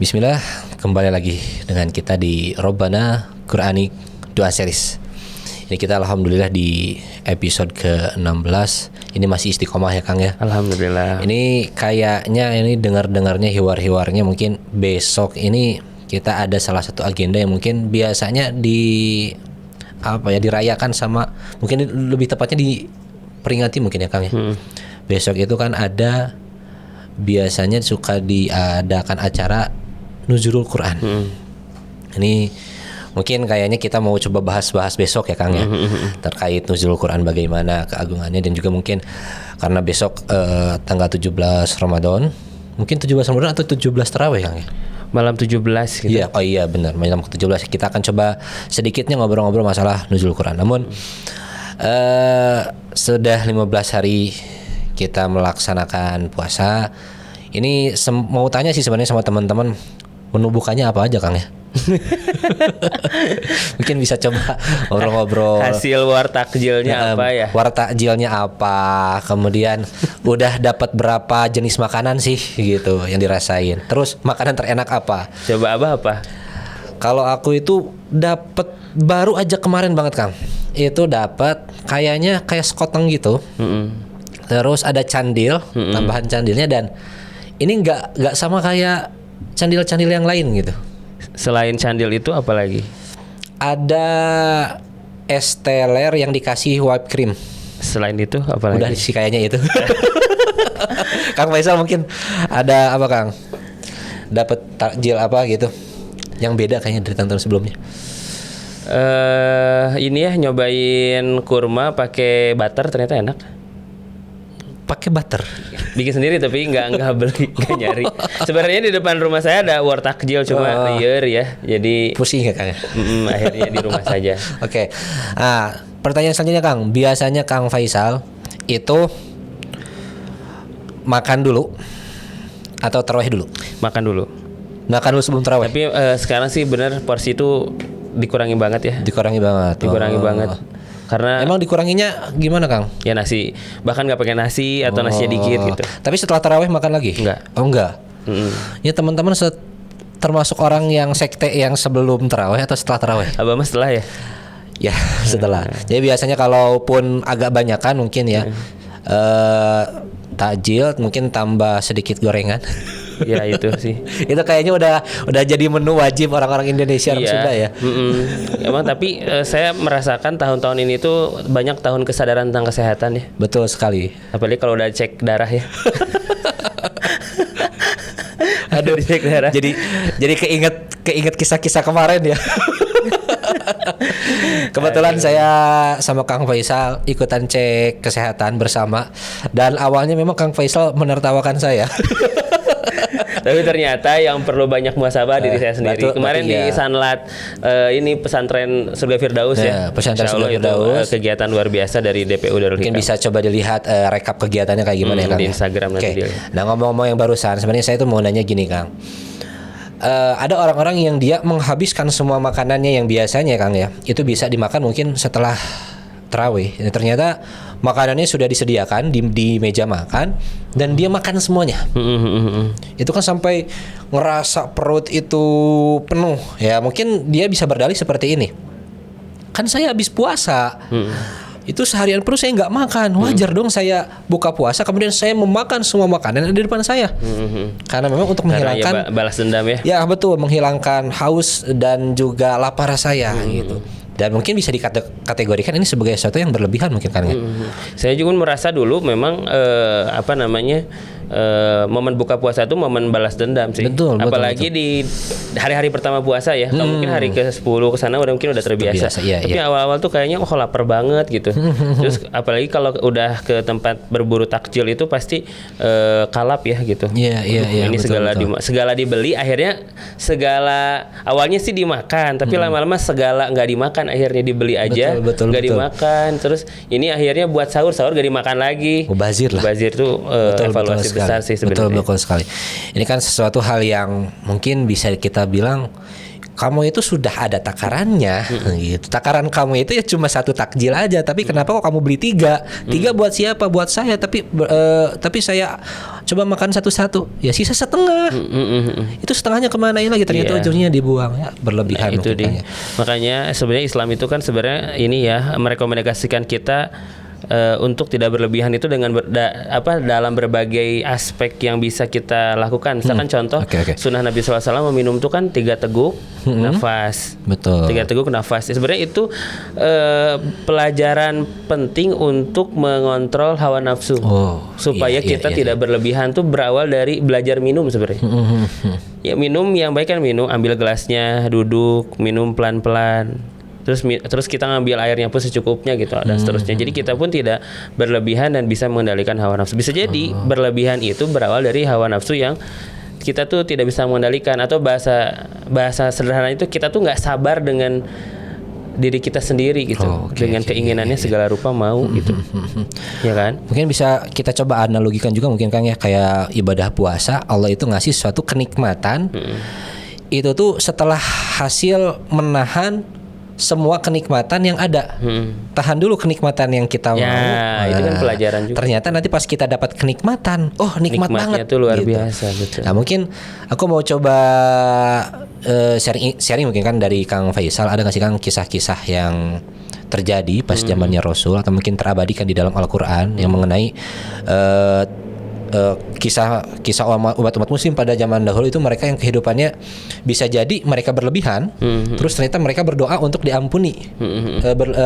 Bismillah, kembali lagi dengan kita di Robbana Quranic Dua Series. Ini kita alhamdulillah di episode ke-16. Ini masih istiqomah ya Kang ya. Alhamdulillah. Ini kayaknya ini dengarnya hiwar-hiwarnya mungkin besok ini kita ada salah satu agenda yang mungkin biasanya dirayakan sama, mungkin lebih tepatnya diperingati mungkin ya Kang ya. Besok itu kan ada, biasanya suka diadakan acara Nuzulul Quran. Ini mungkin kayaknya kita mau coba bahas besok ya Kang ya, terkait Nuzulul Quran, bagaimana keagungannya, dan juga mungkin karena besok tanggal 17 Ramadan, mungkin 17 Ramadan atau 17 Tarawih Kang ya? Malam 17 gitu. Iya, oh iya benar, malam ke-17 kita akan coba sedikitnya ngobrol-ngobrol masalah Nuzulul Quran. Namun sudah 15 hari kita melaksanakan puasa. Ini mau tanya sih sebenarnya sama teman-teman, menu bukanya apa aja Kang ya? Mungkin bisa coba ngobrol-ngobrol. Hasil wartakjilnya apa ya? Wartakjilnya apa? Kemudian udah dapat berapa jenis makanan sih gitu yang dirasain. Terus makanan terenak apa? Coba apa? Kalau aku itu dapat baru aja kemarin banget Kang. Itu dapat kayaknya kayak sekoteng gitu. Terus ada candil, tambahan candilnya, dan ini nggak sama kayak candil-candil yang lain gitu. Selain candil itu apa lagi? Ada es teler yang dikasih whipped cream. Selain itu apa lagi? Udah sih kayaknya itu. Kang Faisal mungkin ada apa Kang? Dapat takjil apa gitu? Yang beda kayaknya dari tahun-tahun sebelumnya. Ini ya, nyobain kurma pakai butter, ternyata enak. Pakai butter. Bikin sendiri tapi nggak beli, nggak nyari. Sebenarnya di depan rumah saya ada wartakjil, cuma liar ya. Jadi pusing ya Kang? Akhirnya di rumah saja. Oke. Nah, pertanyaan selanjutnya Kang. Biasanya Kang Faisal itu makan dulu atau tarawih dulu? Makan dulu. Makan dulu sebelum tarawih. Tapi sekarang sih benar porsi itu dikurangi banget ya. Dikurangi banget. Banget. Karena emang dikuranginya gimana Kang? Ya nasi, bahkan nggak pakai nasi atau nasinya dikit gitu. Tapi setelah tarawih makan lagi? Enggak. Oh enggak. Ya teman-teman termasuk orang yang sekte yang sebelum tarawih atau setelah tarawih? Abah mah setelah ya? Ya setelah. Jadi biasanya kalaupun agak banyakan mungkin ya takjil mungkin tambah sedikit gorengan. Ya itu sih. Itu kayaknya udah jadi menu wajib orang-orang Indonesia orang Sunda ya. Emang tapi saya merasakan tahun-tahun ini tuh banyak tahun kesadaran tentang kesehatan ya. Betul sekali. Apalagi kalau udah cek darah ya. Aduh, cek darah. Jadi keinget kisah-kisah kemarin ya. Kebetulan saya sama Kang Faisal ikutan cek kesehatan bersama, dan awalnya memang Kang Faisal menertawakan saya. Tapi ternyata yang perlu banyak muhasabah diri saya sendiri. Kemarin di Sanlat ini pesantren Surga Firdaus ya. Pesantren Surga Firdaus. Kegiatan luar biasa dari DPU Darul Hikam. Mungkin bisa coba dilihat rekap kegiatannya kayak gimana ya Kang. Di Instagram nanti. Nah, ngomong-ngomong yang barusan, sebenarnya saya tuh mau nanya gini Kang. Ada orang-orang yang dia menghabiskan semua makanannya yang biasanya Kang ya, itu bisa dimakan mungkin setelah tarawih. Ternyata makanannya sudah disediakan di meja makan dan dia makan semuanya. Itu kan sampai ngerasa perut itu penuh ya. Mungkin dia bisa berdalih seperti ini, kan saya habis puasa, itu seharian penuh saya nggak makan. Wajar dong saya buka puasa kemudian saya memakan semua makanan yang ada di depan saya. Karena memang untuk menghilangkan balas dendam ya. Ya betul, menghilangkan haus dan juga lapar saya gitu. Dan mungkin bisa dikategorikan ini sebagai sesuatu yang berlebihan mungkin kan ya. Saya juga merasa dulu memang momen buka puasa itu momen balas dendam sih. Betul. Apalagi di hari-hari pertama puasa ya. Kalau mungkin hari ke-10 kesana mungkin udah terbiasa. Tapi awal-awal tuh kayaknya lapar banget gitu. Terus apalagi kalau udah ke tempat berburu takjil itu pasti kalap ya gitu. Iya. Ini betul. Segala dibeli, akhirnya segala awalnya sih dimakan, tapi lama-lama segala nggak dimakan, akhirnya dibeli aja nggak dimakan. Terus ini akhirnya buat sahur gak dimakan lagi. Mubazir tuh evaluasi besar sih sebenarnya. Betul sekali. Ini kan sesuatu hal yang mungkin bisa kita bilang kamu itu sudah ada takarannya gitu. Takaran kamu itu ya cuma 1 takjil aja, tapi kenapa kok kamu beli 3? 3 buat siapa? Buat saya, tapi saya coba makan satu-satu, ya sisa setengah. Itu setengahnya kemana lagi? Ternyata ujungnya dibuang, ya berlebihan. Itu dia. Makanya sebenarnya Islam itu kan sebenarnya ini ya merekomendasikan kita untuk tidak berlebihan itu dengan dalam berbagai aspek yang bisa kita lakukan. Misalkan contoh sunnah Nabi SAW meminum itu kan 3 teguk nafas. Betul. 3 teguk nafas. Sebenarnya itu pelajaran penting untuk mengontrol hawa nafsu. Supaya kita tidak berlebihan tuh berawal dari belajar minum sebenarnya. Ya minum yang baik kan minum, ambil gelasnya, duduk, minum pelan-pelan. Terus kita ngambil airnya pun secukupnya gitu dan seterusnya. Jadi kita pun tidak berlebihan dan bisa mengendalikan hawa nafsu. Bisa jadi berlebihan itu berawal dari hawa nafsu yang kita tuh tidak bisa mengendalikan, atau bahasa sederhana itu kita tuh nggak sabar dengan diri kita sendiri gitu, dengan keinginannya segala rupa mau gitu, ya kan? Mungkin bisa kita coba analogikan juga mungkin Kang ya, kayak ibadah puasa, Allah itu ngasih suatu kenikmatan. Itu tuh setelah hasil menahan semua kenikmatan yang ada. Tahan dulu kenikmatan yang kita mau. Itu kan pelajaran juga. Ternyata nanti pas kita dapat kenikmatan, nikmat banget. Itu luar biasa, betul. Nah, mungkin aku mau coba sharing mungkin kan dari Kang Faisal, ada nggak sih Kang kisah-kisah yang terjadi pas zamannya Rasul atau mungkin terabadikan di dalam Al-Qur'an yang mengenai kisah umat muslim pada zaman dahulu itu, mereka yang kehidupannya bisa jadi mereka berlebihan, terus ternyata mereka berdoa untuk diampuni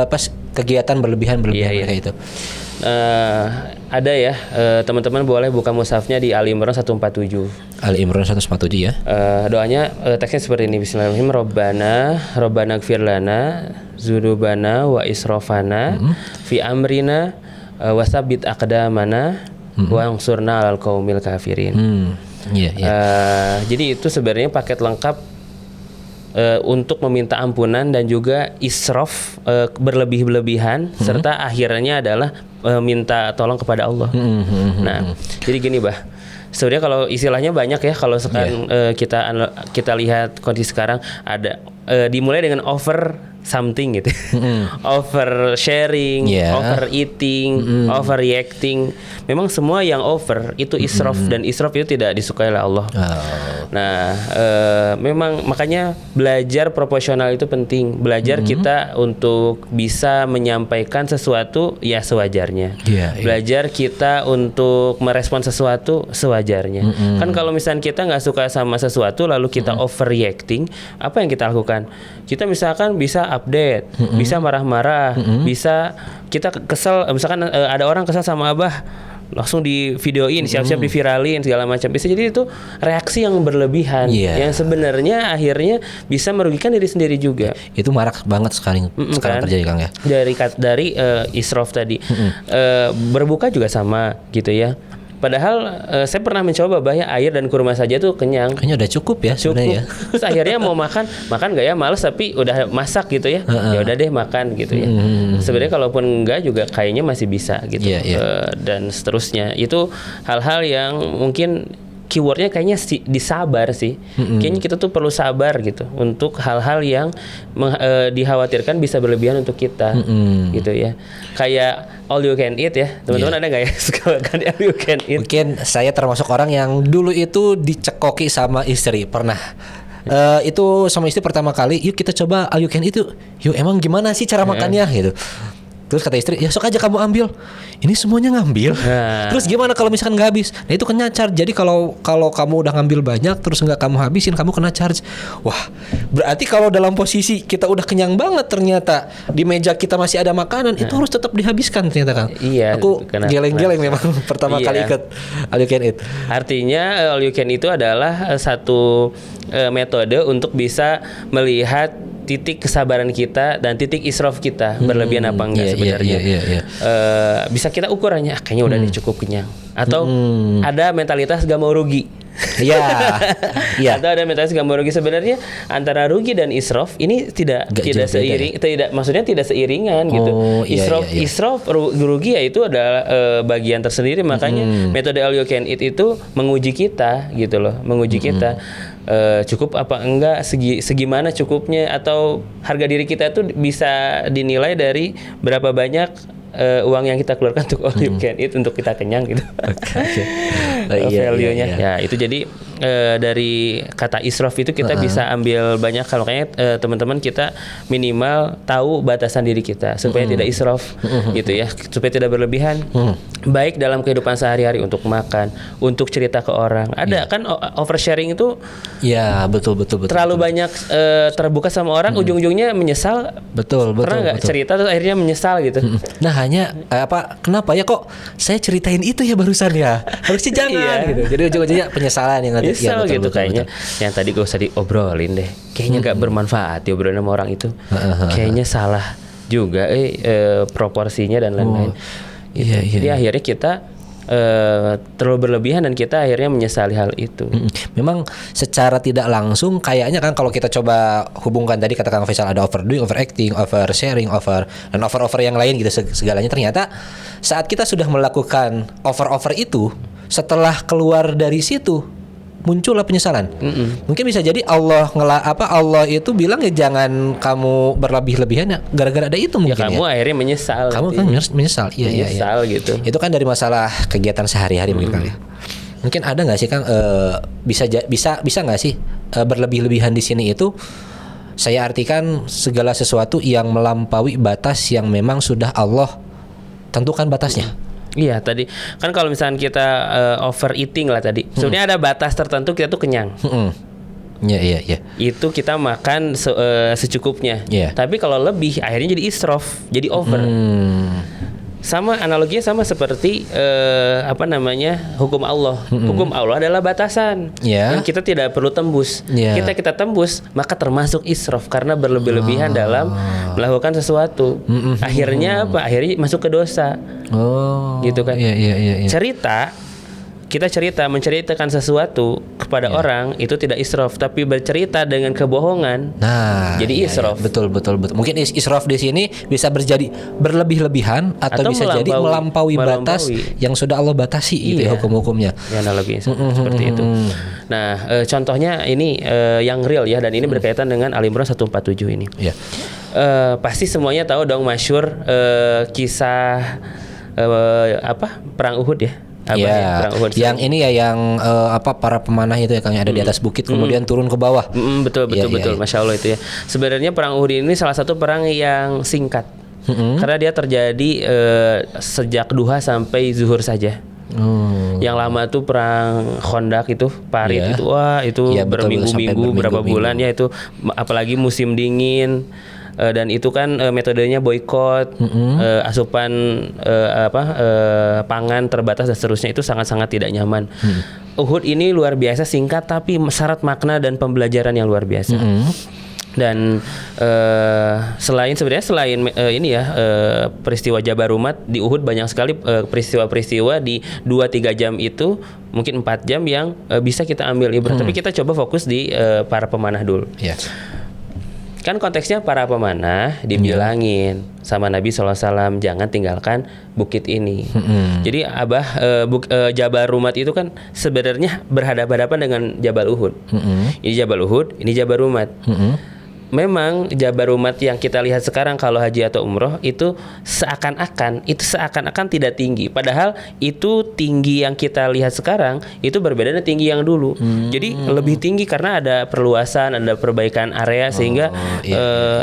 pas kegiatan berlebihan mereka itu. Ada ya, teman-teman boleh buka mushafnya di Ali Imran 147. Ali Imran 147 ya. Doanya teksnya seperti ini. Bismillahirrahmanirrahim. Rabbana gfir lana dzunubana wa israfana fi amrina wasabbit aqdamana wa ansurna 'alal qaumil kafirin. Jadi itu sebenarnya paket lengkap untuk meminta ampunan dan juga israf, berlebih-lebihan, serta akhirnya adalah minta tolong kepada Allah. Nah, jadi gini sebenarnya kalau istilahnya banyak ya, kalau sekarang kita lihat kondisi sekarang ada dimulai dengan over something gitu, over sharing, over eating, over reacting. Memang semua yang over itu israf, dan israf itu tidak disukai oleh Allah. Nah, memang makanya belajar proporsional itu penting. Belajar kita untuk bisa menyampaikan sesuatu ya sewajarnya. Belajar kita untuk merespon sesuatu sewajarnya. Kan kalau misalnya kita nggak suka sama sesuatu lalu kita overreacting, apa yang kita lakukan? Kita misalkan bisa update, bisa marah-marah, bisa kita kesel, misalkan ada orang kesel sama Abah, langsung di videoin, siap-siap diviralin segala macam. Bisa jadi itu reaksi yang berlebihan, yang sebenarnya akhirnya bisa merugikan diri sendiri juga. Itu marak banget sekarang terjadi Kang ya. Dari israf tadi, berbuka juga sama gitu ya. Padahal saya pernah mencoba air dan kurma saja tuh kenyang. Kayaknya udah cukup ya sebenarnya. Terus akhirnya mau makan nggak ya, males, tapi udah masak gitu ya. Ya udah deh makan gitu ya. Sebenarnya kalaupun enggak juga kayaknya masih bisa gitu. Dan seterusnya. Itu hal-hal yang mungkin keywordnya kayaknya disabar sih. Kayaknya kita tuh perlu sabar gitu untuk hal-hal yang dikhawatirkan bisa berlebihan untuk kita, gitu ya. Kayak all you can eat ya, teman-teman ada nggak ya suka makan all you can eat? Mungkin saya termasuk orang yang dulu itu dicekoki sama istri, pernah. Itu sama istri pertama kali, yuk kita coba all you can eat yuk emang gimana sih cara makannya gitu. Terus kata istri, ya sok aja kamu ambil. Ini semuanya ngambil. Terus gimana kalau misalkan nggak habis? Nah itu kena charge. Jadi kalau kamu udah ngambil banyak terus nggak kamu habisin, kamu kena charge. Wah, berarti kalau dalam posisi kita udah kenyang banget ternyata di meja kita masih ada makanan, itu harus tetap dihabiskan ternyata Kang. Aku geleng-geleng memang pertama kali ikut all you can eat. Artinya all you can itu adalah satu metode untuk bisa melihat titik kesabaran kita dan titik israf kita berlebihan apa enggak sebenarnya. Bisa kita ukurannya kayaknya udah cukup kenyang, atau ada mentalitas gak mau rugi. Iya. Iya. Atau ada metode gampang rugi. Sebenarnya antara rugi dan israf ini tidak seiring, maksudnya tidak seiringan gitu. Israf rugi ya itu adalah bagian tersendiri, makanya metode all you can eat itu menguji kita gitu loh, menguji kita. Cukup apa enggak, segimana cukupnya, atau harga diri kita tuh bisa dinilai dari berapa banyak uang yang kita keluarkan untuk all you can eat untuk kita kenyang gitu. Value-nya. Ya itu jadi dari kata israf itu kita bisa ambil banyak. Kalau kayaknya teman-teman kita minimal tahu batasan diri kita supaya tidak israf gitu ya, supaya tidak berlebihan. Baik dalam kehidupan sehari-hari, untuk makan, untuk cerita ke orang. Ada kan oversharing itu. Ya betul. Terlalu banyak terbuka sama orang, ujung-ujungnya menyesal. Betul. Pernah nggak cerita terus akhirnya menyesal gitu? Nah hanya kenapa ya kok saya ceritain itu ya barusan ya, harusnya jangan gitu. Jadi ujung-ujungnya penyesalan yang nanti. Nyesel gitu kayaknya. Yang tadi gue usah diobrolin deh. Kayaknya nggak bermanfaat diobrolin sama orang itu. Kayaknya salah juga proporsinya dan lain-lain. Jadi akhirnya kita terlalu berlebihan dan kita akhirnya menyesali hal itu. Memang secara tidak langsung kayaknya kan kalau kita coba hubungkan tadi kata Kang Faisal, ada overdoing, overacting, oversharing, dan over yang lain gitu segalanya. Ternyata saat kita sudah melakukan over itu, setelah keluar dari situ muncullah penyesalan. Mungkin bisa jadi Allah itu bilang ya jangan kamu berlebih-lebihan ya, gara-gara ada itu mungkin ya. Kamu akhirnya menyesal. Kamu kan menyesal. Iya. Gitu. Itu kan dari masalah kegiatan sehari-hari mungkin Kang ya. Mungkin ada nggak sih Kang bisa nggak sih berlebih-lebihan di sini itu saya artikan segala sesuatu yang melampaui batas yang memang sudah Allah tentukan batasnya. Iya tadi kan kalau misalnya kita overeating lah tadi, sebenarnya ada batas tertentu kita tuh kenyang. Iya. Itu kita makan secukupnya. Tapi kalau lebih akhirnya jadi israf, jadi over. Sama analoginya sama seperti hukum Allah. Hukum Allah adalah batasan yang kita tidak perlu tembus. Kita tembus maka termasuk israf karena berlebih-lebihan dalam melakukan sesuatu. Akhirnya apa? Akhirnya masuk ke dosa. Gitu kan. Kita menceritakan sesuatu kepada orang itu tidak israf, tapi bercerita dengan kebohongan. Jadi israf. Betul. Mungkin israf di sini bisa berlebih-lebihan atau bisa jadi melampaui batas yang sudah Allah batasi itu hukum-hukumnya. Ya analogi seperti itu. Nah, contohnya ini yang real ya, dan ini berkaitan dengan Al-Imran 147 ini. Pasti semuanya tahu dong masyhur kisah perang Uhud ya. Yang ini ya yang para pemanah itu ya Kang yang ada di atas bukit kemudian turun ke bawah. Betul. Masya Allah itu ya. Sebenarnya perang Uhud ini salah satu perang yang singkat. Karena dia terjadi sejak duha sampai zuhur saja. Yang lama tuh perang Khandaq itu, Parit itu berminggu-minggu, berapa bulan ya itu, apalagi musim dingin. Dan itu kan metodenya boykot, asupan pangan terbatas dan seterusnya, itu sangat-sangat tidak nyaman. Uhud ini luar biasa singkat tapi syarat makna dan pembelajaran yang luar biasa. Dan selain peristiwa Jabarumat di Uhud, banyak sekali peristiwa-peristiwa di 2-3 jam itu, mungkin 4 jam yang bisa kita ambil ibarat. Tapi kita coba fokus di para pemanah dulu. Kan konteksnya para pemanah dibilangin sama Nabi SAW jangan tinggalkan bukit ini. Jadi Jabal Rumat itu kan sebenarnya berhadapan-hadapan dengan Jabal Uhud. Ini Jabal Uhud, ini Jabal Rumat. Memang Jabal Rumat yang kita lihat sekarang kalau haji atau umroh itu seakan-akan tidak tinggi. Padahal itu tinggi yang kita lihat sekarang itu berbeda dengan tinggi yang dulu. Jadi lebih tinggi karena ada perluasan, ada perbaikan area sehingga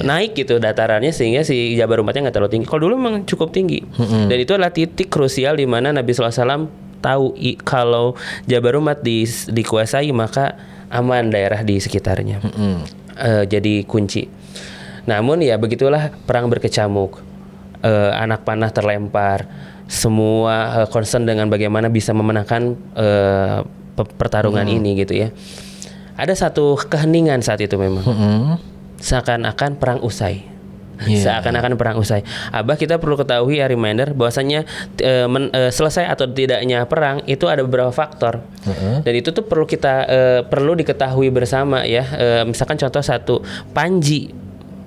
naik gitu datarannya, sehingga si Jabal Rumatnya nggak terlalu tinggi. Kalau dulu memang cukup tinggi. Dan itu adalah titik krusial di mana Nabi SAW tahu kalau Jabal Rumat dikuasai maka aman daerah di sekitarnya. Jadi kunci. Namun ya begitulah perang berkecamuk, anak panah terlempar, semua concern dengan bagaimana bisa memenangkan pertarungan ini gitu ya. Ada satu keheningan saat itu memang, seakan-akan perang usai. seakan-akan perang usai. Abah, kita perlu ketahui ya, reminder bahwasanya selesai atau tidaknya perang itu ada beberapa faktor. Dan itu tuh perlu diketahui bersama ya. Misalkan contoh satu, panji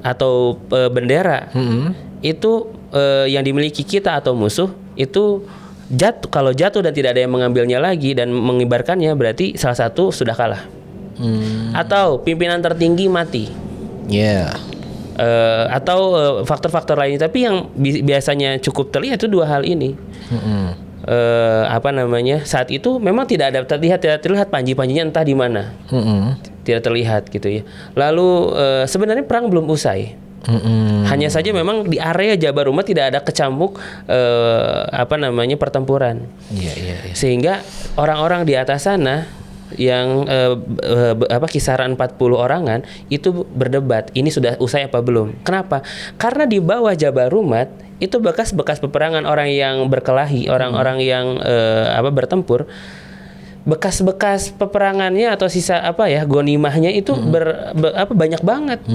atau bendera itu yang dimiliki kita atau musuh itu kalau jatuh dan tidak ada yang mengambilnya lagi dan mengibarkannya, berarti salah satu sudah kalah. Atau pimpinan tertinggi mati. Atau faktor-faktor lain. Tapi yang biasanya cukup terlihat itu dua hal ini. Saat itu memang tidak terlihat panji-panjinya entah di mana. Tidak terlihat gitu ya. Lalu sebenarnya perang belum usai. Hanya saja memang di area Jabar Rumah tidak ada kecamuk pertempuran. Sehingga orang-orang di atas sana yang kisaran 40 orangan itu berdebat, ini sudah usai apa belum. Kenapa? Karena di bawah Jabar Rumah itu bekas-bekas peperangan, orang yang berkelahi, orang-orang yang bertempur. Bekas-bekas peperangannya atau sisa gonimahnya itu banyak banget.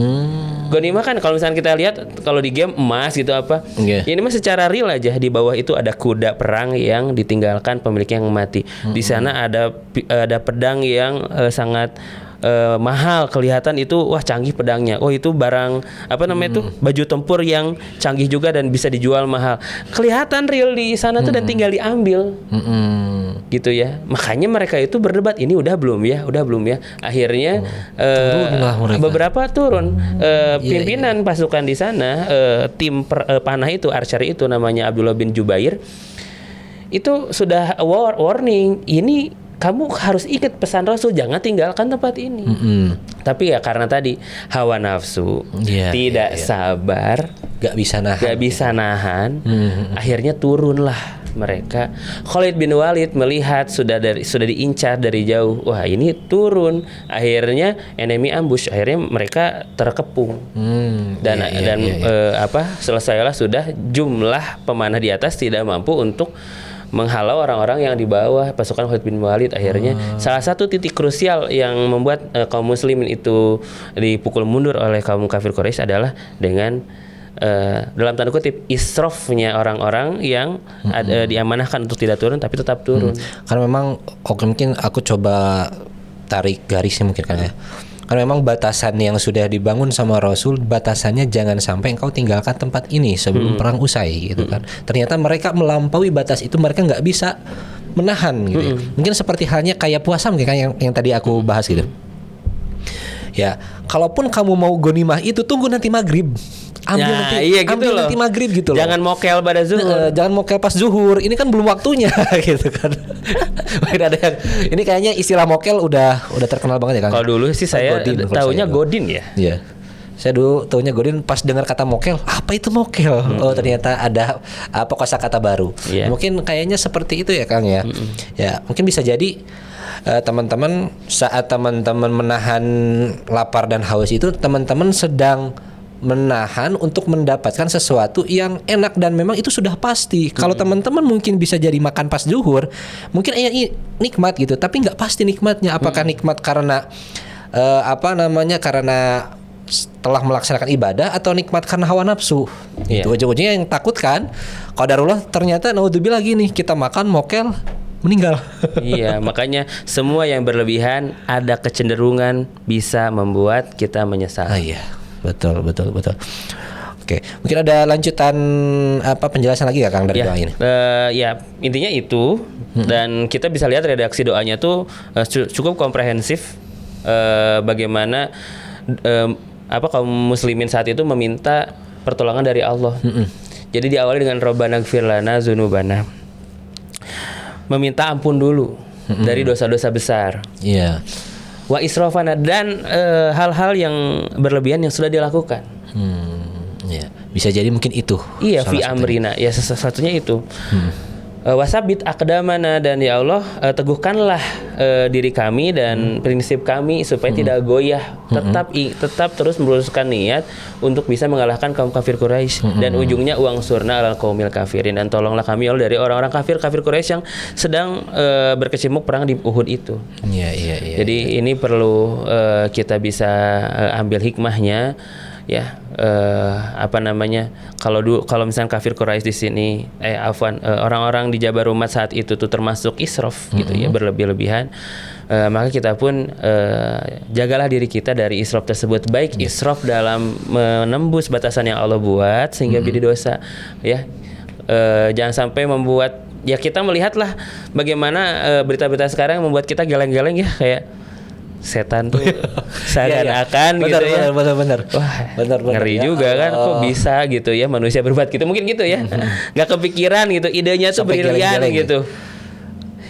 Gonimah kan kalau misalnya kita lihat kalau di game emas gitu ini mah secara real aja, di bawah itu ada kuda perang yang ditinggalkan pemiliknya yang mati. Di sana ada pedang yang sangat mahal, kelihatan itu wah canggih pedangnya. Oh itu barang baju tempur yang canggih juga dan bisa dijual mahal. Kelihatan real di sana tuh dan tinggal diambil. Gitu ya. Makanya mereka itu berdebat, ini udah belum ya. Akhirnya beberapa turun pimpinan pasukan di sana, tim panah itu, archery itu namanya Abdullah bin Jubair. Itu sudah warning, ini kamu harus ingat pesan Rasul, jangan tinggalkan tempat ini. Tapi ya karena tadi hawa nafsu, tidak sabar, gak bisa nahan, akhirnya turunlah mereka. Khalid bin Walid melihat sudah diincar dari jauh, wah ini turun, akhirnya enemy ambush, akhirnya mereka terkepung. Selesailah sudah, jumlah pemanah di atas tidak mampu untuk menghalau orang-orang yang di bawah pasukan Khalid bin Walid. Akhirnya salah satu titik krusial yang membuat kaum muslimin itu dipukul mundur oleh kaum kafir Quraisy adalah dengan dalam tanda kutip israfnya orang-orang yang diamanahkan untuk tidak turun tapi tetap turun. Karena memang mungkin aku coba tarik garisnya mungkin kan ya. Karena memang batasan yang sudah dibangun sama Rasul, batasannya jangan sampai engkau tinggalkan tempat ini sebelum perang usai gitu kan. Ternyata mereka melampaui batas itu, mereka nggak bisa menahan gitu ya. Mungkin seperti halnya kayak puasa mungkin kan yang tadi aku bahas gitu. Ya, kalaupun kamu mau gonimah itu tunggu nanti maghrib. Ambil nanti maghrib gitu loh. Jangan mokel pada zuhur. Jangan mokel pas zuhur. Ini kan belum waktunya gitu kan. Ada yang ini kayaknya istilah mokel udah terkenal banget ya kan. Kalau dulu sih saya taunya godin ya. Iya. Saya dulu taunya godin, pas dengar kata mokel, apa itu mokel? Oh ternyata ada kosakata baru. Mungkin kayaknya seperti itu ya Kang ya. Ya mungkin bisa jadi teman-teman saat teman-teman menahan lapar dan haus itu, teman-teman sedang menahan untuk mendapatkan sesuatu yang enak dan memang itu sudah pasti. Kalau teman-teman mungkin bisa jadi makan pas zuhur, mungkin nikmat gitu, tapi nggak pasti nikmatnya. Apakah nikmat karena karena telah melaksanakan ibadah atau nikmat karena hawa nafsu? Itu ujung-ujungnya yang takut kan. Qadarullah ternyata naudzubillah gini, kita makan mokel meninggal. Iya, makanya semua yang berlebihan ada kecenderungan bisa membuat kita menyesal. Iya. Betul. Oke, mungkin ada lanjutan penjelasan lagi ya Kang dari doa ini? Intinya itu, dan kita bisa lihat redaksi doanya tuh cukup komprehensif. Bagaimana kaum muslimin saat itu meminta pertolongan dari Allah. Jadi diawali dengan Rabbana ighfir lana dzunubana, meminta ampun dulu dari dosa-dosa besar. Iya. Wa israfana, dan hal-hal yang berlebihan yang sudah dilakukan. Ya, bisa jadi mungkin itu. Iya, fi amrina, ya satunya itu. Wasabit aqdamana, dan ya Allah teguhkanlah diri kami dan prinsip kami supaya tidak goyah, tetap terus meluruskan niat untuk bisa mengalahkan kaum kafir Quraisy, dan ujungnya uang surna alal qaumil kafirin, dan tolonglah kami ya Allah dari orang-orang kafir Quraisy yang sedang berkecamuk perang di Uhud itu. Jadi ini perlu kita bisa ambil hikmahnya. ya apa namanya, kalau misalnya kafir Quraisy di sini orang-orang di Jabarumat saat itu tuh termasuk israf gitu ya, berlebih-lebihan, maka kita pun jagalah diri kita dari israf tersebut, baik israf dalam menembus batasan yang Allah buat sehingga menjadi dosa ya. Jangan sampai membuat, ya kita melihatlah bagaimana berita-berita sekarang membuat kita geleng-geleng ya, kayak setan tuh seakan-akan gitu ya. Benar. Wah, ngeri ya, juga kan, kok bisa gitu ya manusia berbuat gitu, mungkin gitu ya. Nggak kepikiran gitu, idenya tuh brilian gitu.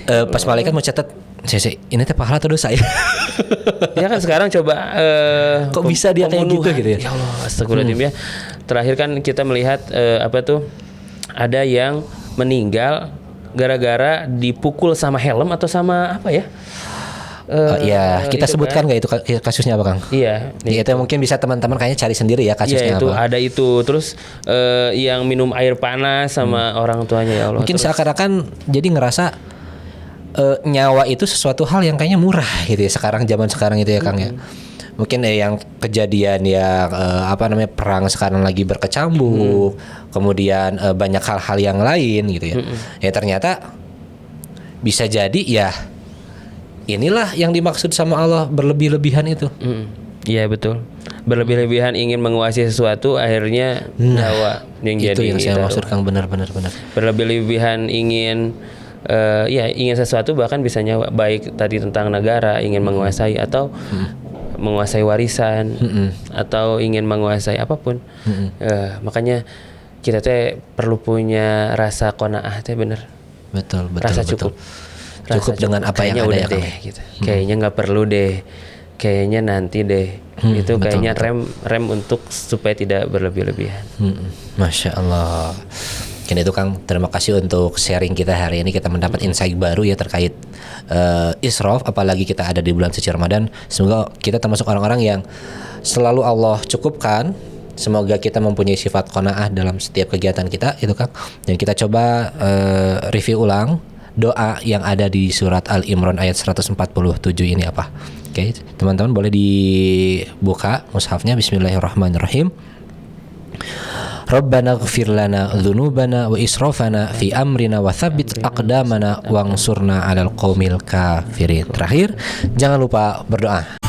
Pas malaikat mau catat, ini teh pahala atau dosa ya? Ya kan sekarang coba kok bisa dia kayak gitu ya? Ya Allah, astagfirullahaladzim ya. Terakhir kan kita melihat ada yang meninggal gara-gara dipukul sama helm atau sama apa ya? Kita sebutkan nggak itu kasusnya apa, Kang? Iya. Itu mungkin bisa teman-teman kayaknya cari sendiri ya kasusnya apa. Ada itu. Terus yang minum air panas sama orang tuanya, ya Allah. Mungkin seakan-akan jadi ngerasa nyawa itu sesuatu hal yang kayaknya murah gitu ya zaman sekarang itu ya, Kang ya. Mungkin yang kejadian yang perang sekarang lagi berkecambuk, kemudian banyak hal-hal yang lain gitu ya. Ya ternyata bisa jadi ya inilah yang dimaksud sama Allah, berlebih-lebihan itu. Iya betul. Berlebih-lebihan ingin menguasai sesuatu, akhirnya nyawa yang itu jadi. Itu yang saya maksud, Kang, benar. Berlebih-lebihan ingin ingin sesuatu, bahkan bisa nyawa, baik tadi tentang negara ingin menguasai atau menguasai warisan atau ingin menguasai apapun. Makanya kita perlu punya rasa qanaah bener. Betul. Rasa cukup. Cukup dengan apa yang ada ya, Kang. Gitu. Kayaknya nggak perlu deh. Kayaknya nanti deh. Itu kayaknya rem untuk supaya tidak berlebih-lebihan. Masya Allah. Mungkin itu, Kang. Terima kasih untuk sharing kita hari ini. Kita mendapat insight baru ya terkait israf, apalagi kita ada di bulan suci Ramadan. Semoga kita termasuk orang-orang yang selalu Allah cukupkan. Semoga kita mempunyai sifat qanaah dalam setiap kegiatan kita, itu, Kang. Dan kita coba review ulang doa yang ada di surat Al-Imran ayat 147 ini apa. Oke, teman-teman boleh dibuka mushafnya. Bismillahirrahmanirrahim. Rabbana ighfir lana dzunubana wa israfana fi amrina wa tsabbit aqdamana wansurna 'alal qaumil kafirin. Terakhir, jangan lupa berdoa